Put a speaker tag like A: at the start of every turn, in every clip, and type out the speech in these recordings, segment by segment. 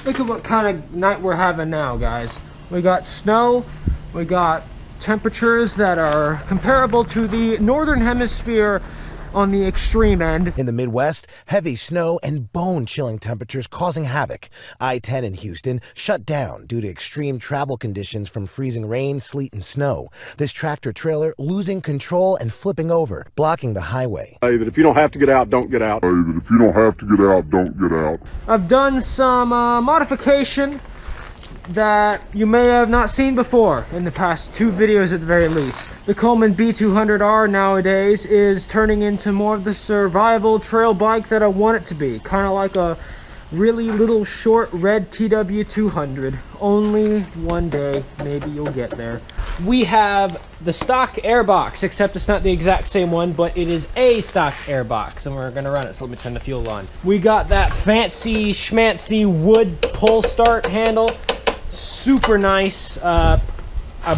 A: Look at what kind of night we're having now, guys. We got snow, we got temperatures that are comparable to the northern hemisphere on the extreme end.
B: In the Midwest, heavy snow and bone-chilling temperatures causing havoc. I-10 in Houston shut down due to extreme travel conditions from freezing rain, sleet, and snow. This tractor-trailer losing control and flipping over, blocking the highway.
C: That if you don't have to get out, don't get out. That if you don't have to get out, don't get out.
A: I've done some modification that you may have not seen before in the past 2 videos at the very least. The Coleman B200R nowadays is turning into more of the survival trail bike that I want it to be. Kind of like a really little short red TW200. Only one day, maybe you'll get there. We have the stock airbox, except it's not the exact same one, but it is a stock airbox, and we're gonna run it, so let me turn the fuel on. We got that fancy schmancy wood pull start handle. Super nice. I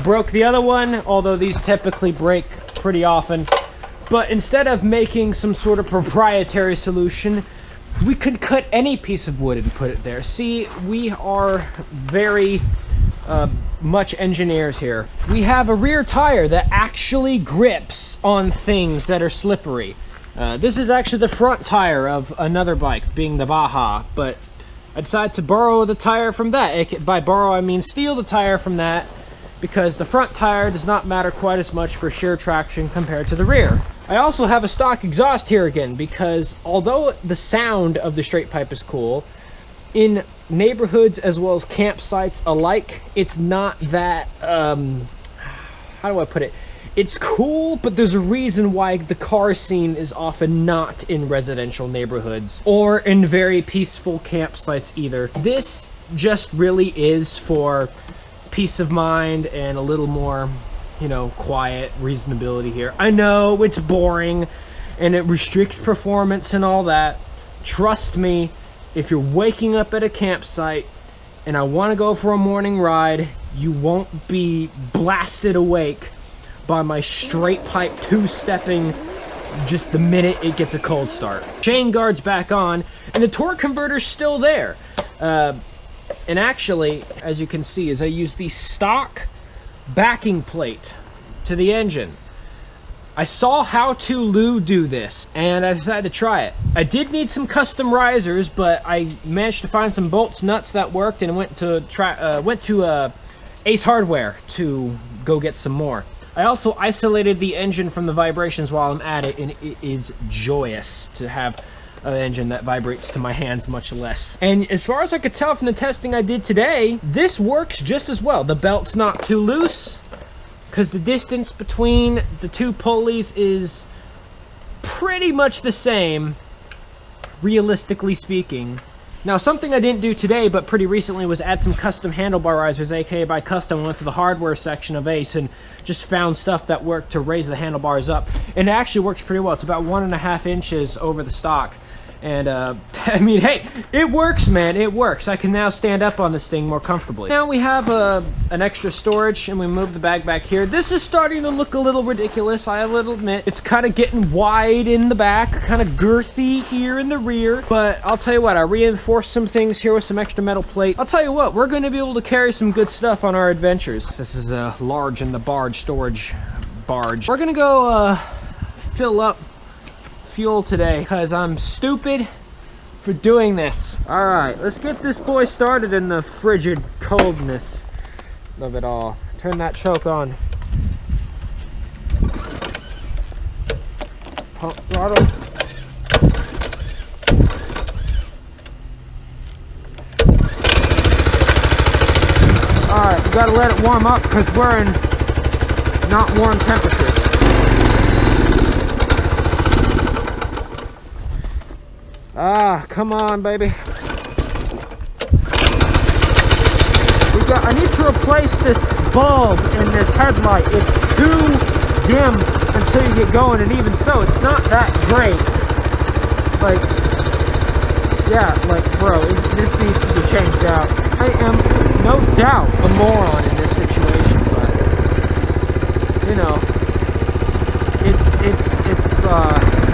A: broke the other one, although these typically break pretty often. But instead of making some sort of proprietary solution, we could cut any piece of wood and put it there. See, we are very much engineers here. We have a rear tire that actually grips on things that are slippery. This is actually the front tire of another bike, being the Baja, but I decided to borrow the tire from that. By borrow, I mean steal the tire from that, because the front tire does not matter quite as much for sheer traction compared to the rear. I also have a stock exhaust here again, because although the sound of the straight pipe is cool, in neighborhoods as well as campsites alike, it's not that, how do I put it? It's cool, but there's a reason why the car scene is often not in residential neighborhoods or in very peaceful campsites either. This just really is for peace of mind and a little more, you know, quiet reasonability here. I know it's boring and it restricts performance and all that. Trust me, if you're waking up at a campsite and I want to go for a morning ride, you won't be blasted awake by my straight pipe 2-stepping just the minute it gets a cold start. Chain guard's back on, and the torque converter's still there. And actually, as you can see, is I use the stock backing plate to the engine. I saw How To Lou do this, and I decided to try it. I did need some custom risers, but I managed to find some bolts, nuts that worked, and went to Ace Hardware to go get some more. I also isolated the engine from the vibrations while I'm at it, and it is joyous to have an engine that vibrates to my hands much less. And as far as I could tell from the testing I did today, this works just as well. The belt's not too loose, because the distance between the 2 pulleys is pretty much the same, realistically speaking. Now, something I didn't do today, but pretty recently, was add some custom handlebar risers, aka by custom. I went to the hardware section of Ace and just found stuff that worked to raise the handlebars up. And it actually works pretty well. It's about 1.5 inches over the stock. And I mean, hey, it works, man, it works. I can now stand up on this thing more comfortably. Now we have an extra storage, and we move the bag back here. This is starting to look a little ridiculous, I will admit. It's kind of getting wide in the back, kind of girthy here in the rear. But I'll tell you what, I reinforced some things here with some extra metal plate. I'll tell you what, we're going to be able to carry some good stuff on our adventures. This is a large in the barge storage barge. We're going to go fill up fuel today because I'm stupid for doing this. All right, let's get this boy started in the frigid coldness of it all. Turn that choke on. Pump throttle. All right, we gotta let it warm up because we're in not warm temperatures. Ah, come on, baby. I need to replace this bulb in this headlight. It's too dim until you get going, and even so, it's not that great. Like, yeah, like, bro, this needs to be changed out. I am, no doubt, a moron in this situation, but, you know,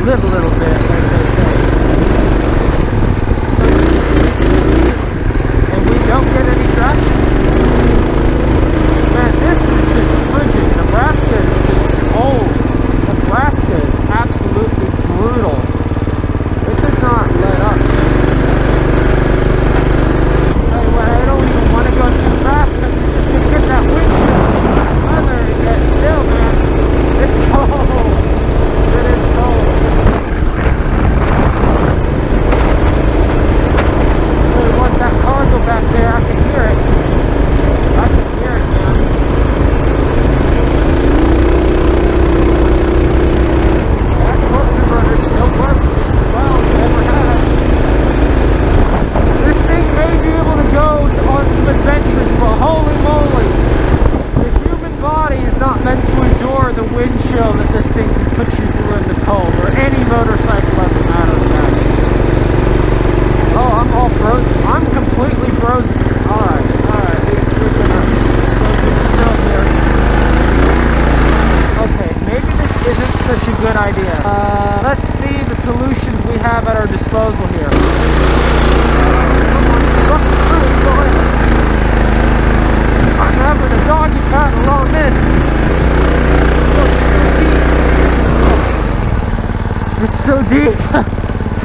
A: live a little bit, as they say. And some adventures, but holy moly, the human body is not meant to endure the wind chill that this thing can put you through in the cold, or any motorcycle ever matters that. Oh, I'm all frozen. I'm completely frozen. Alright, we're gonna go get snow here. Okay, maybe this isn't such a good idea. Let's see the solutions we have at our disposal here. I'm having a doggy paddle on this. It's so deep.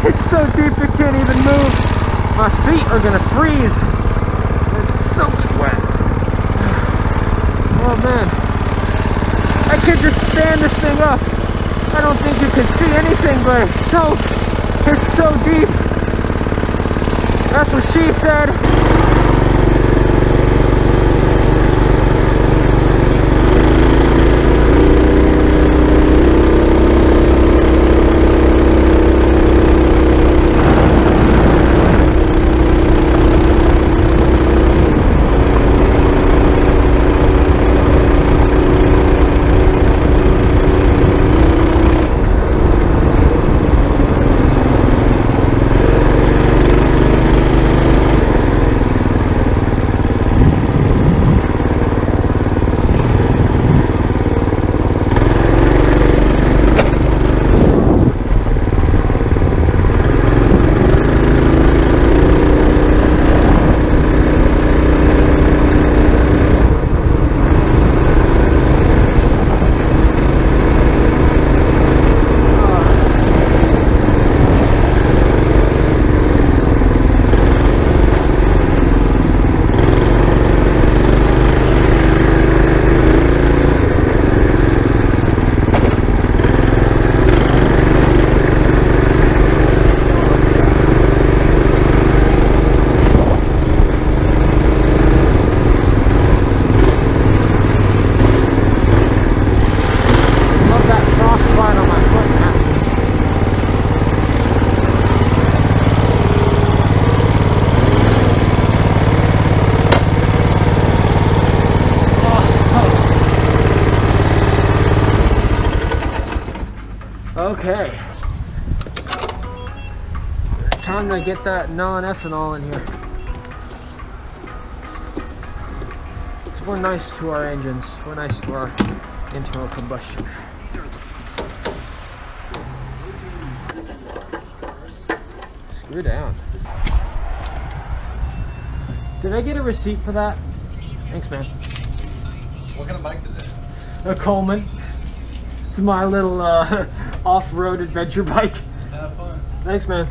A: It's so deep it can't even move. My feet are gonna freeze. It's soaking wet. Oh man. I could just stand this thing up. I don't think you can see anything, but it's so deep. That's what she said. Okay. Time to get that non-ethanol in here. So we're nice to our engines. We're nice to our internal combustion. Screw down. Did I get a receipt for that? Thanks, man.
D: What kind of bike is it?
A: A Coleman. It's my little off-road adventure bike.
D: Have fun.
A: Thanks, man.